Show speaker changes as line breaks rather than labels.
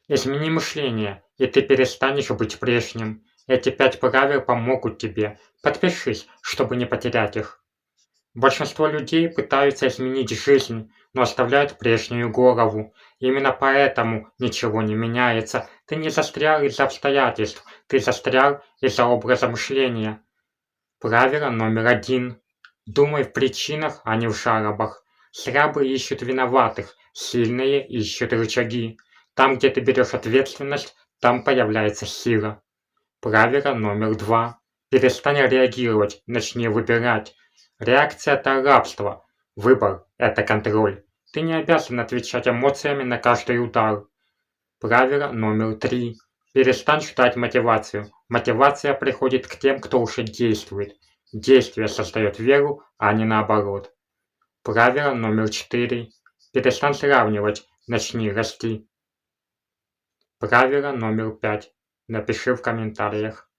Измени мышление, и ты перестанешь быть прежним. Эти 5 правил помогут тебе. Подпишись, чтобы не потерять их. Большинство людей пытаются изменить жизнь, но оставляют прежнюю голову. Именно поэтому ничего не меняется. Ты не застрял из-за обстоятельств, ты застрял из-за образа мышления. Правило номер 1. Думай в причинах, а не в жалобах. Слабые ищут виноватых, сильные ищут рычаги. Там, где ты берешь ответственность, там появляется сила. Правило номер 2. Перестань реагировать, начни выбирать. Реакция – это рабство. Выбор – это контроль. Ты не обязан отвечать эмоциями на каждый удар. Правило номер 3. Перестань ждать мотивацию. Мотивация приходит к тем, кто уже действует. Действие создает веру, а не наоборот. Правило номер 4. Перестань сравнивать, начни расти. Правило номер 5. Напиши в комментариях.